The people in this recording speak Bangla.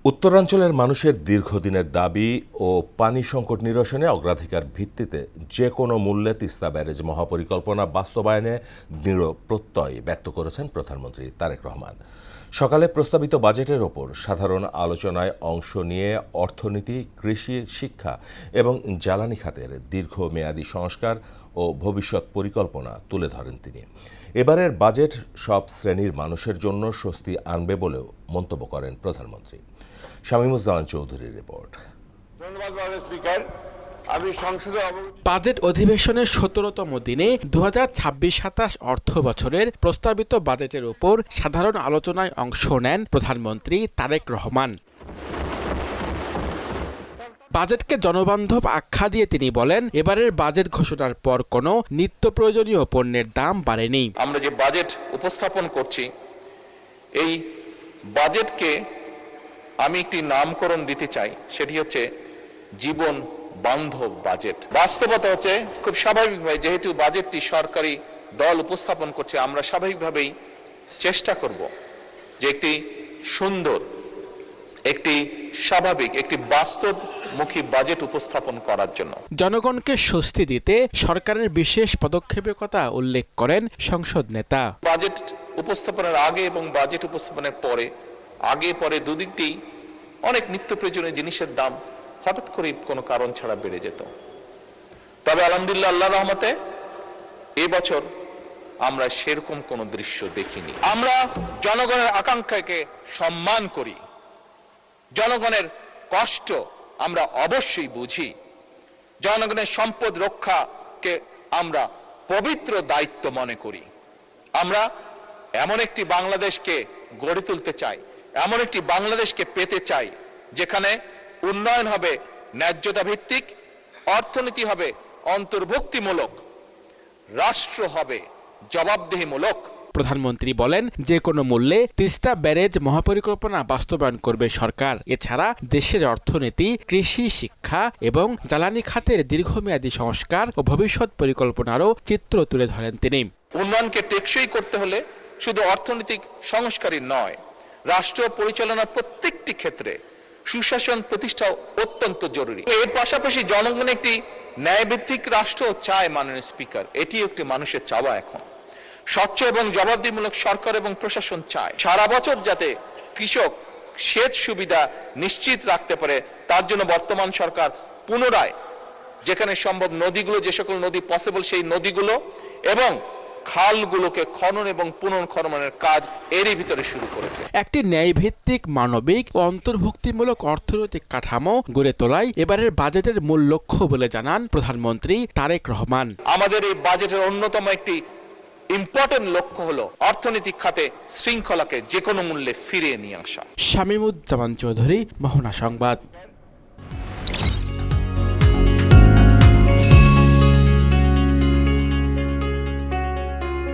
উত্তরাঞ্চলের মানুষের দীর্ঘদিনের দাবি ও পানি সংকট নিরসনে অগ্রাধিকার ভিত্তিতে যে কোনো মূল্যে তিস্তা ব্যারেজ মহাপরিকল্পনা বাস্তবায়নে দৃঢ় প্রত্যয় ব্যক্ত করেছেন প্রধানমন্ত্রী তারেক রহমান। সকালে প্রস্তাবিত বাজেটের ওপর সাধারণ আলোচনায় অংশ নিয়ে অর্থনীতি, কৃষি, শিক্ষা এবং জ্বালানি খাতের দীর্ঘমেয়াদী সংস্কার ও ভবিষ্যৎ পরিকল্পনা তুলে ধরেন তিনি। এবারের বাজেট সব শ্রেণীর মানুষের জন্য স্বস্তি আনবে বলেও মন্তব্য করেন প্রধানমন্ত্রী। শামীমুজ্জামান চৌধুরীর রিপোর্ট। বাজেট অধিবেশনের ১৭তম দিনে ২০২৬-২৭ অর্থ বছরের প্রস্তাবিত বাজেটের উপর সাধারণ আলোচনায় অংশ নেন প্রধানমন্ত্রী তারেক রহমান। বাজেটকে জনবান্ধব আখ্যা দিয়ে তিনি বলেন, এবারের বাজেট ঘোষণার পর কোনো নিত্য প্রয়োজনীয় পণ্যের দাম বাড়েনি। আমরা যে বাজেট উপস্থাপন করছি, এই বাজেটকে আমি একটি নামকরণ দিতে চাই, সেটি হচ্ছে জীবন বান্ধব বাজেট। বাস্তবতা হচ্ছে খুব স্বাভাবিকভাবে, যেহেতু বাজেটটি সরকারি দল উপস্থাপন করছে, আমরা স্বাভাবিকভাবেই চেষ্টা করব যে একটি সুন্দর, একটি স্বাভাবিক, একটি বাস্তবমুখী বাজেট উপস্থাপন করার জন্য। জনগণকে স্বস্তি দিতে সরকারের বিশেষ পদক্ষেপের কথা উল্লেখ করেন সংসদ নেতা। বাজেট উপস্থাপনের আগে এবং বাজেট উপস্থাপনের পরে, আগে পরে দুদিকতেই অনেক নিত্য প্রয়োজনীয় জিনিসের দাম হঠাৎ করে কোনো কারণ ছাড়া বেড়ে যেত। তবে আলহামদুলিল্লাহ, আল্লাহর রহমতে এবছর আমরা সেরকম কোনো দৃশ্য দেখিনি। আমরা জনগণের আকাঙ্ক্ষাকে সম্মান করি, জনগণের কষ্ট আমরা অবশ্যই বুঝি, জনগণের সম্পদ রক্ষাকে আমরা পবিত্র দায়িত্ব মনে করি। আমরা এমন একটি বাংলাদেশকে গড়ে তুলতে চাই, এমন একটি বাংলাদেশকে পেতে চাই যেখানে উন্নয়ন হবে ন্যায্যতা ভিত্তিক, অর্থনীতি হবে অন্তর্ভুক্তিমূলক, রাষ্ট্র হবে জবাবদিহিমূলক। প্রধানমন্ত্রী বলেন, যে কোনো মূল্যে তিস্তা ব্যারেজ মহাপরিকল্পনা বাস্তবায়ন করবে সরকার। এছাড়া দেশের অর্থনীতি, কৃষি, শিক্ষা এবং জ্বালানি খাতের দীর্ঘমেয়াদী সংস্কার ও ভবিষ্যৎ পরিকল্পনারও চিত্র তুলে ধরেন তিনি। উন্নয়নকে টেকসই করতে হলে শুধু অর্থনৈতিক সংস্কারই নয়, রাষ্ট্র পরিচালনার প্রত্যেকটি ক্ষেত্রে সুশাসন প্রতিষ্ঠা অত্যন্ত জরুরি। এর পাশাপাশি জনগণ একটি ন্যায়ভিত্তিক রাষ্ট্র চায়। মাননীয় স্পিকার, এটি একটি মানুষের চাওয়া। এখন স্বচ্ছ এবং জবাবদিহিমূলক সরকার এবং প্রশাসন চায়। সারা বছর যাতে কৃষক সেচ সুবিধা নিশ্চিত রাখতে পারে, তার জন্য বর্তমান সরকার পুনরায় যেখানে সম্ভব নদীগুলো, যে সকল নদী পসিবল, সেই নদীগুলো এবং খালগুলোকে খনন এবং পুনর্খননের কাজ এরই ভিতরে শুরু করেছে। একটি ন্যায়ভিত্তিক, মানবিক ও অন্তর্ভুক্তিমূলক অর্থনৈতিক কাঠামো গড়ে তোলাই এবারের বাজেটের মূল লক্ষ্য বলে জানান প্রধানমন্ত্রী তারেক রহমান। আমাদের এই বাজেটের অন্যতম একটি ইম্পর্টেন্ট লক্ষ্য হলো অর্থনৈতিক খাতে শৃঙ্খলাকে যে কোনো মূল্যে ফিরিয়ে নিয়ে আসা। শামীমুজ্জামান চৌধুরী, মোহনা সংবাদ।